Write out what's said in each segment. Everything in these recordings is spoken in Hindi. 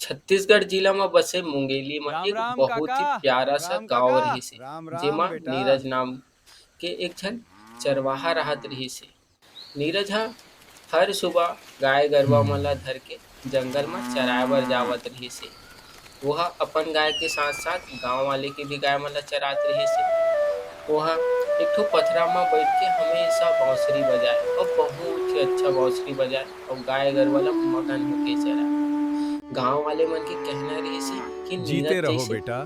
छत्तीसगढ़ जिला में बसे मुंगेली में राम एक राम बहुत काका। ही प्यारा सा राम गांव काका। रही से राम जेमा राम बेटा। नीरज नाम के एक झन चरवाहा रहत रही से। नीरज हा हर सुबह गाय गरवा मन ला धर के जंगल में चराए बर जावत रही से। वह अपन गाय के साथ साथ गांव वाले के भी गाय मन ला चरात रही से। वह एक ठो पथरा में बैठ के हमेशा बांसुरी बजाए और बहुत ही अच्छा बांसुरी बजाए और गाय गरवा ला मगन होके चराए। गांव वाले मन के कहना रही से कि जीते नीरज रहो जैसे बेटा,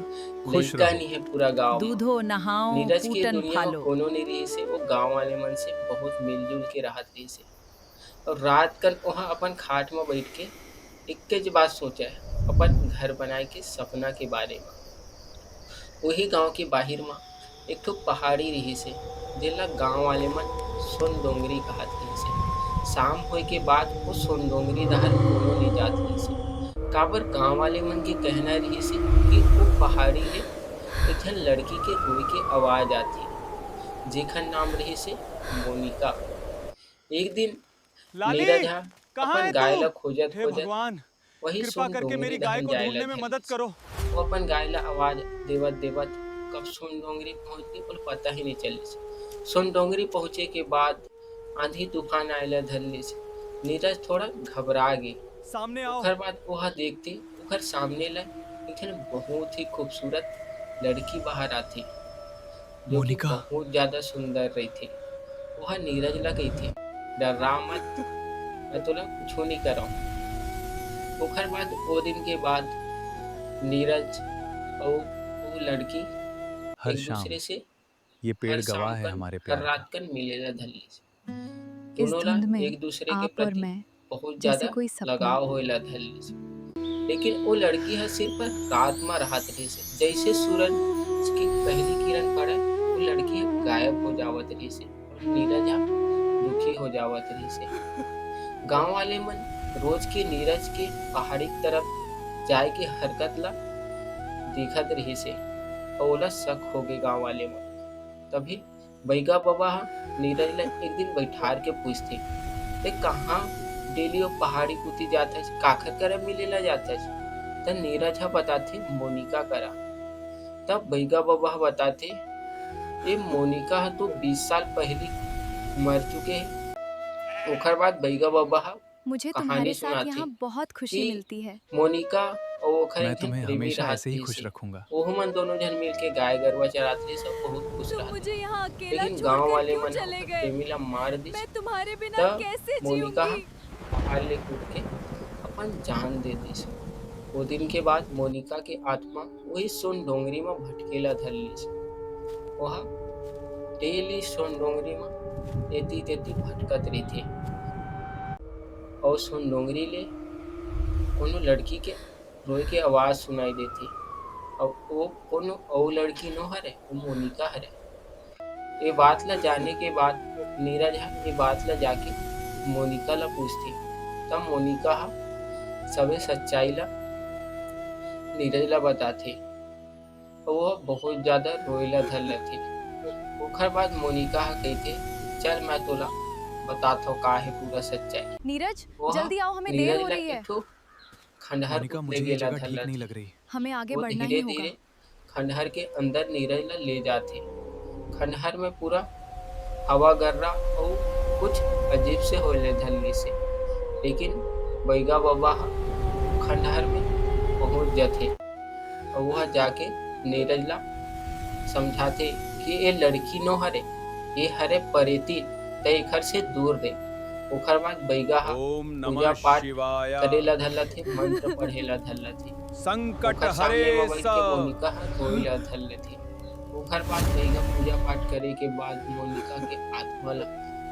खुश लइका रहो। नहीं है पूरा गांव में। दूधो नहाओ नीरज के पूटन दुनिया में फालो। कोनो नहीं रही से। वो गांव वाले मन से बहुत मिलजुल के रहत रही से। और रात कल वहाँ अपन खाट में बैठ के एक बात सोचा है अपन घर बनाए के सपना के बारे में। वही गांव के बाहिर में एक ठो पहाड़ी रही से जेला गांव वाले मन सोन डोंगरी कहत रही से। शाम होए के बाद वो सोन डोंगरी दहर कोनो नहीं जात रही से। काबर गांव वाले मन के कहना रही से कि वो पहाड़ी ले एक झन लड़की के रोए के आवाज आती जेखर नाम रही से मोनिका। एक दिन लाली, नीरज हा कहाँ अपन है गाय ला तू? खोजत हे खोजत भगवान, वही कृपा सोन करके डोंगरी मेरी गाय दहन को जाए ला ढूंढने में धर मदद ली। करो। वो अपन गाय ला आवाज देवत देवत कब सोन डोंगरी पहुंच गई और पता ही नहीं चली से। सोन डोंगरी पहुंचे के बाद आंधी तूफान आयला धरली से। नीरज थोड़ा घबरा गई। सामने आओ। ओकर बाद वह देखती ओकर सामने ला एक ठन बहुत ही खूबसूरत लड़की बाहर आती जो कि मोनिका। बहुत ज्यादा सुंदर रही थी। वह नीरज ला कही थी डरा मत, मैं तोला कुछ नहीं कराऊं। ओकर बाद वो दिन के बाद नीरज और वो लड़की हर एक शाम दूसरे से ये हर पेड़ शाम गवाह है कन हमारे हर प्यार का। रात कन मिलेला धरली से। इस दोनों ला धुंध में एक दूसरे के आप और प्रति मैं बहुत जैसे ज्यादा कोई सपना। लगाव होएला धरली से। लेकिन वो लड़की है सिर्फ रात में राहत रही से। जैसे सूरज की पहली किरण पड़े वो लड़की है गायब हो जावत रही से और नीरज हा दुखी हो जावत रही से। गांव वाले मन रोज के नीरज के पहाड़ी की तरफ जाए के हरकत ला देखत रही से और ओला शक हो गए गांव वाले मन। तभी बैगा बाबा हा नीरज ला एक दिन बैठार के पूछते ते कहाँ डेली वो पहाड़ी कुती जाता है काखर करा मिलेला जाता है। तब नीरज हा बताते मोनिका करा। तब बैगा बाबा हा बताते ये मोनिका हा तो 20 साल पहले मर चुके हैं। ओकर बाद बैगा बाबा हा मुझे कहानी तुम्हारे साथ सुनाथे यहाँ बहुत कि खुशी मिलती है। मोनिका और ओकर मैं एक झन तुम्हें प्रेमी हमेशा रहत ऐसे ही रही खुश से। रखूंगा। ओहू मन दोनों झन मिल के गाय गरवा चरात रही सब बहुत खुश तुम रहते। मुझे यहाँ अकेला लेकिन गांव छोड़कर वाले क्यों मन हा चले ओकर गए? प्रेमी ला मार दिस। मैं तुम्हारे बिना तब कैसे मोनिका हा जीऊंगी? पहाड़ ले कूद के अपन जान दे दिस। वो दिन के बाद मोनिका के आत्मा वही सोन डोंगरी में भटकेला धरलिस। वह डेली सोन डोंगरी में एती तेती भटकत रही थी और सोन डोंगरी ले कोनो लड़की के रोए के आवाज सुनाई देती और वो कोनो और लड़की नो हरे वो मोनिका हरे। ये बात ला जाने के बाद नीरज हा ये बात ला जाके मोनिका ला पूछती। तब मोनिका हा सबे सच्चाई ला नीरज ला बताथे और वह बहुत ज्यादा रोएला धरला थी। ओकर बाद मोनिका हा कहते चल मैं तोला बताता हूँ का है पूरा सच्चाई। नीरज, वह जल्दी आओ, हमें देर नीरज हो ला रही एक है। ठो खंडहर मोनिका, पुतले मुझे ये गेला जगह ठीक धरला नहीं थी। लग रही। हमें आगे वो बढ़ना धीरे ही होगा। धीरे खंडहर के अंदर नीरज ला ले जाते। खंडहर में पूरा हवा गर्रा और कुछ अजीब से होले धरली से। लेकिन बैगा बाबा हा खंडहर में पहुंच जाते और वह जाके नीरज ला समझाते कि ये लड़की नो हरे ये हरे परेती तय घर से दूर दे। ओकर बाद बैगा हा ओम पूजा नमः पाठ शिवाय। करेला धरला थे मंत्र पढ़ेला धरला थे। संकट ओकर हरे सामने में बैठ स। के मोनिका हा रोएला धरले थे। ओकर बाद बैगा पूजा पाठ करे के बाद मोनिका के आत्मा ला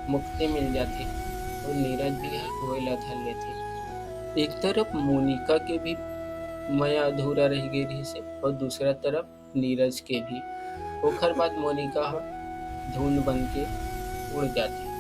मुक्ति मिल जाती और नीरज भी हा रोएला धरले थे। एक तरफ मोनिका के भी माया अधूरा रह गई रही से और दूसरा तरफ नीरज के भी। ओकर बाद मोनिका हा धुंध बन के उड़ जाती।